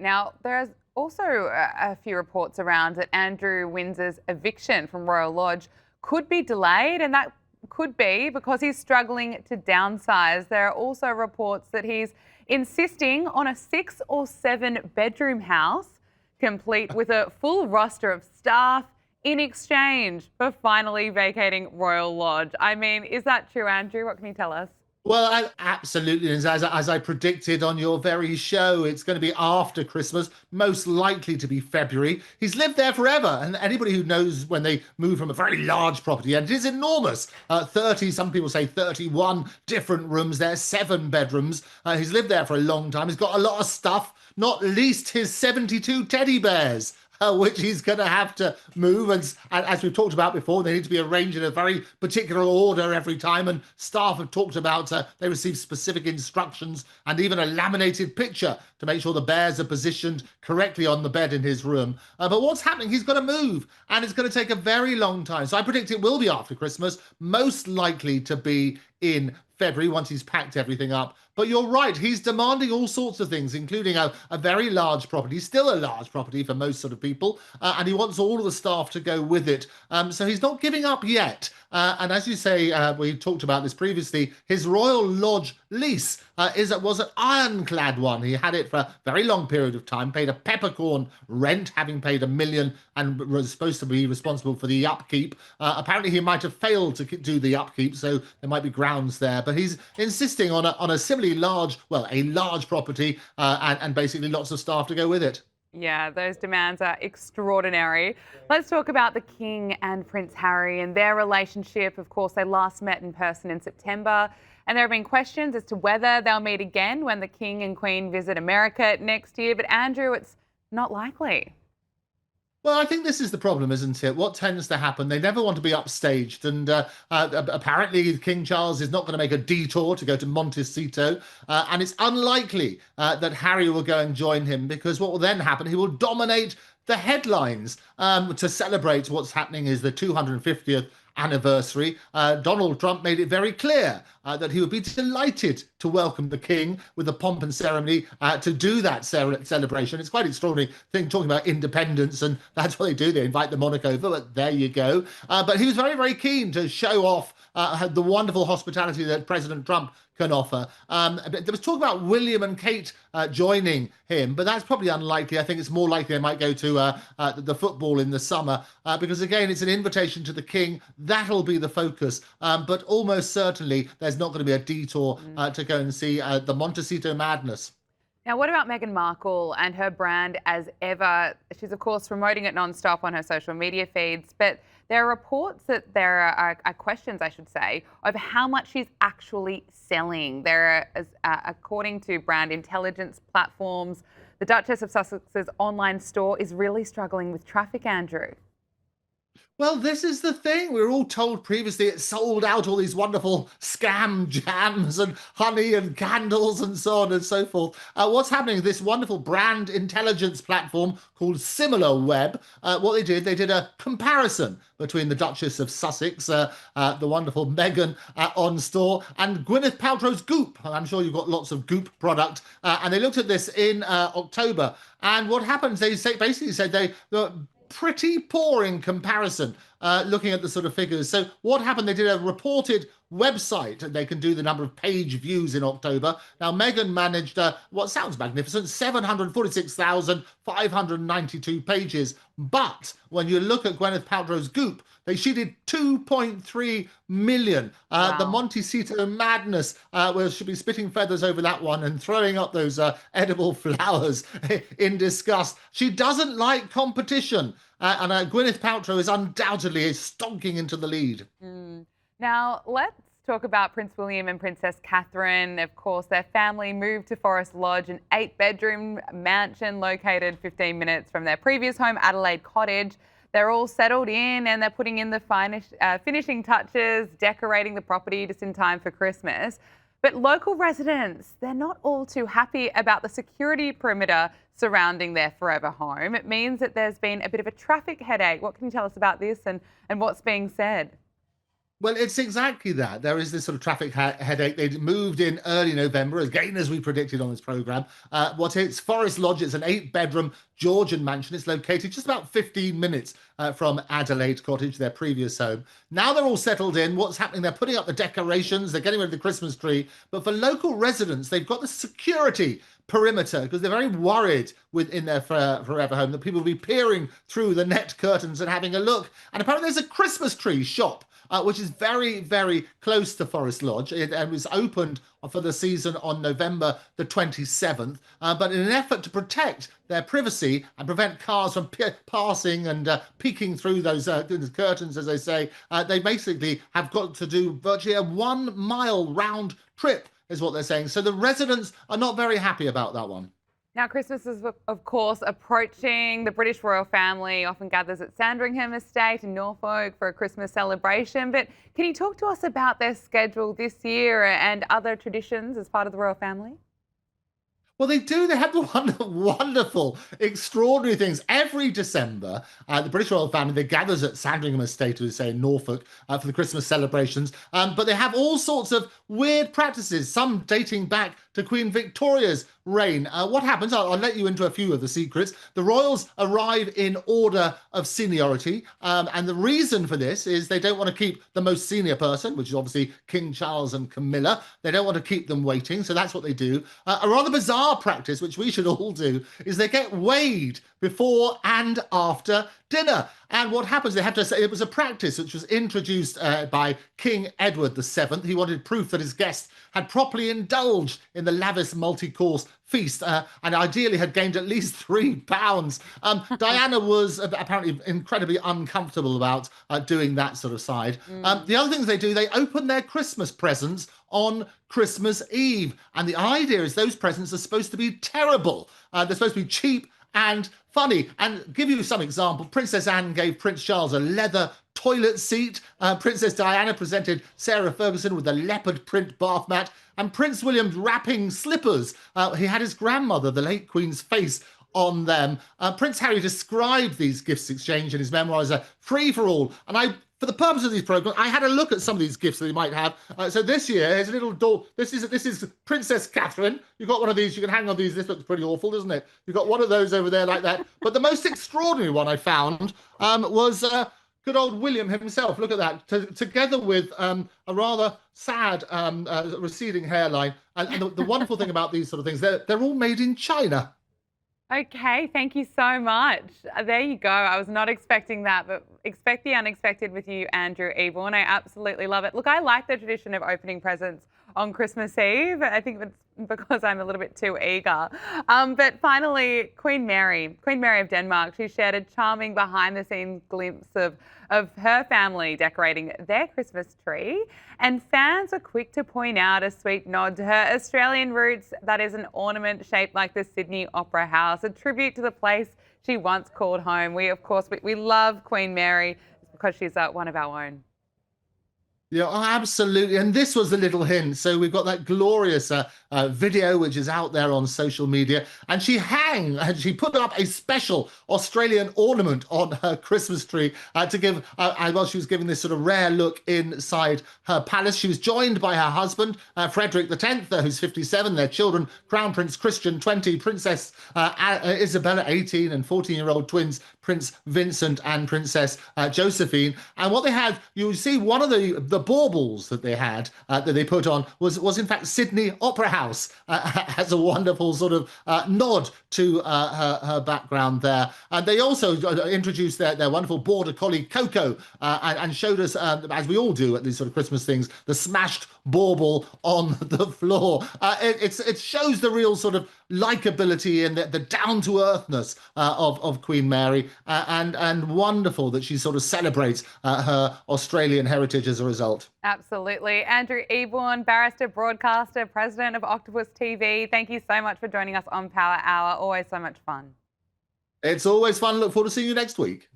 Now, there's also a few reports around that Andrew Windsor's eviction from Royal Lodge could be delayed, and that could be because he's struggling to downsize. There are also reports that he's insisting on a 6 or 7 bedroom house, complete with a full roster of staff, in exchange for finally vacating Royal Lodge. I mean, is that true, Andrew? What can you tell us? Well, absolutely. As I predicted on your very show, it's going to be after Christmas, most likely to be February. He's lived there forever. And anybody who knows when they move from a very large property, and it is enormous 30, some people say 31 different rooms there, 7 bedrooms. He's lived there for a long time. He's got a lot of stuff, not least his 72 teddy bears. Which he's going to have to move. And as we've talked about before, they need to be arranged in a very particular order every time. And staff have talked about they receive specific instructions and even a laminated picture to make sure the bears are positioned correctly on the bed in his room. But what's happening? He's got to move, and it's going to take a very long time. So I predict it will be after Christmas, most likely to be in February once he's packed everything up. But you're right, he's demanding all sorts of things, including a very large property, still a large property for most sort of people, and he wants all of the staff to go with it. So he's not giving up yet. And as you say, we talked about this previously, his Royal Lodge lease was an ironclad one. He had it for a very long period of time, paid a peppercorn rent, having paid $1 million, and was supposed to be responsible for the upkeep. Apparently, he might have failed to do the upkeep, so there might be grounds there. But he's insisting on a similarly large, well, a large property, and basically lots of staff to go with it. Yeah, those demands are extraordinary. Let's talk about the King and Prince Harry and their relationship. Of course, they last met in person in September, and there have been questions as to whether they'll meet again when the King and Queen visit America next year. But Andrew, it's not likely. Well, I think this is the problem, isn't it? What tends to happen, they never want to be upstaged. And apparently, King Charles is not going to make a detour to go to Montecito. And it's unlikely that Harry will go and join him, because what will then happen, he will dominate the headlines to celebrate what's happening is the 250th anniversary. Donald Trump made it very clear that he would be delighted to welcome the king with a pomp and ceremony to do that celebration. It's quite an extraordinary thing talking about independence, and that's what they do. They invite the monarch over, but there you go. But he was very, very keen to show off the wonderful hospitality that President Trump can offer. There was talk about William and Kate joining him, but that's probably unlikely. I think it's more likely they might go to the football in the summer, because again, it's an invitation to the king. That'll be the focus. But almost certainly there's not going to be a detour to go and see the Montecito Madness. Now, what about Meghan Markle and her brand as ever? She's, of course, promoting it nonstop on her social media feeds, but there are reports that there are questions, I should say, over how much she's actually selling. There are, according to brand intelligence platforms, the Duchess of Sussex's online store is really struggling with traffic, Andrew. Well, this is the thing. We were all told previously it sold out all these wonderful scam jams and honey and candles and so on and so forth. What's happening? This wonderful brand intelligence platform called SimilarWeb, what they did a comparison between the Duchess of Sussex, the wonderful Meghan on store, and Gwyneth Paltrow's Goop. I'm sure you've got lots of Goop product. And they looked at this in October. And what happens, basically said they pretty poor in comparison, looking at the sort of figures. So what happened? They did a reported website, and they can do the number of page views in October. Now, Meghan managed what sounds magnificent, 746,592 pages. But when you look at Gwyneth Paltrow's Goop, she did 2.3 million. Wow. The Montecito Madness, well, she'll be spitting feathers over that one and throwing up those edible flowers in disgust. She doesn't like competition, and Gwyneth Paltrow is undoubtedly stonking into the lead. Now, let's talk about Prince William and Princess Catherine. Of course, their family moved to Forest Lodge, an 8-bedroom mansion located 15 minutes from their previous home, Adelaide Cottage. They're all settled in, and they're putting in the finishing touches, decorating the property just in time for Christmas. But local residents, they're not all too happy about the security perimeter surrounding their forever home. It means that there's been a bit of a traffic headache. What can you tell us about this and what's being said? Well, it's exactly that. There is this sort of traffic headache. They moved in early November, again, as we predicted on this program. What it's Forest Lodge. It's an 8-bedroom Georgian mansion. It's located just about 15 minutes from Adelaide Cottage, their previous home. Now they're all settled in. What's happening? They're putting up the decorations. They're getting rid of the Christmas tree. But for local residents, they've got the security perimeter because they're very worried within their forever home that people will be peering through the net curtains and having a look. And apparently, there's a Christmas tree shop which is very, very close to Forest Lodge. It was opened for the season on November the 27th. But in an effort to protect their privacy and prevent cars from passing and peeking through those curtains, as they say, they basically have got to do virtually a 1 mile round trip, is what they're saying. So the residents are not very happy about that one. Now, Christmas is, of course, approaching. The British royal family often gathers at Sandringham Estate in Norfolk for a Christmas celebration. But can you talk to us about their schedule this year and other traditions as part of the royal family? Well, they do. They have the wonderful, extraordinary things. Every December, the British royal family, they gathers at Sandringham Estate, as we say, in Norfolk, for the Christmas celebrations. But they have all sorts of weird practices, some dating back to Queen Victoria's reign. What happens? I'll let you into a few of the secrets. The royals arrive in order of seniority. And the reason for this is they don't want to keep the most senior person, which is obviously King Charles and Camilla. They don't want to keep them waiting. So that's what they do. A rather bizarre practice, which we should all do, is they get weighed before and after dinner. And what happens, they have to say it was a practice which was introduced by King Edward VII. He wanted proof that his guests had properly indulged in the lavish multi-course feast and ideally had gained at least 3 pounds. Diana was apparently incredibly uncomfortable about doing that sort of side. The other things they do, they open their Christmas presents on Christmas Eve. And the idea is those presents are supposed to be terrible. They're supposed to be cheap and funny. And give you some example, Princess Anne gave Prince Charles a leather toilet seat. Princess Diana presented Sarah Ferguson with a leopard print bath mat. And Prince William's wrapping slippers. He had his grandmother, the late Queen's face, on them. Prince Harry described these gifts exchange in his memoir as a free-for-all. And for the purpose of these programs, I had a look at some of these gifts that he might have. So this year, here's a little doll. This is Princess Catherine. You've got one of these. You can hang on these. This looks pretty awful, doesn't it? You've got one of those over there like that. But the most extraordinary one I found was good old William himself. Look at that, together with a rather sad receding hairline. And the wonderful thing about these sort of things, they're all made in China. Okay, thank you so much. There you go. I was not expecting that, but expect the unexpected with you, Andrew Eborn. I absolutely love it. Look, I like the tradition of opening presents on Christmas Eve. I think that's because I'm a little bit too eager. But finally, Queen Mary of Denmark, she shared a charming behind-the-scenes glimpse of her family decorating their Christmas tree. And fans are quick to point out a sweet nod to her Australian roots. That is an ornament shaped like the Sydney Opera House, a tribute to the place she once called home. Of course, we love Queen Mary because she's one of our own. Yeah, oh, absolutely. And this was a little hint. So we've got that glorious video, which is out there on social media. And she put up a special Australian ornament on her Christmas tree to give, while she was giving this sort of rare look inside her palace. She was joined by her husband, Frederick X, who's 57, their children, Crown Prince Christian, 20, Princess Isabella, 18, and 14-year-old twins, Prince Vincent and Princess Josephine. And what they had, you see one of the baubles that they had that they put on was in fact Sydney Opera House as a wonderful sort of nod to her background there. And they also introduced their wonderful border collie Coco and showed us, as we all do at these sort of Christmas things, the smashed bauble on the floor. It shows the real sort of likability and the down-to-earthness of Queen Mary, and wonderful that she sort of celebrates her Australian heritage as a result. Absolutely. Andrew Eborn, barrister, broadcaster, president of Octopus TV. Thank you so much for joining us on Power Hour. Always so much fun. It's always fun. Look forward to seeing you next week.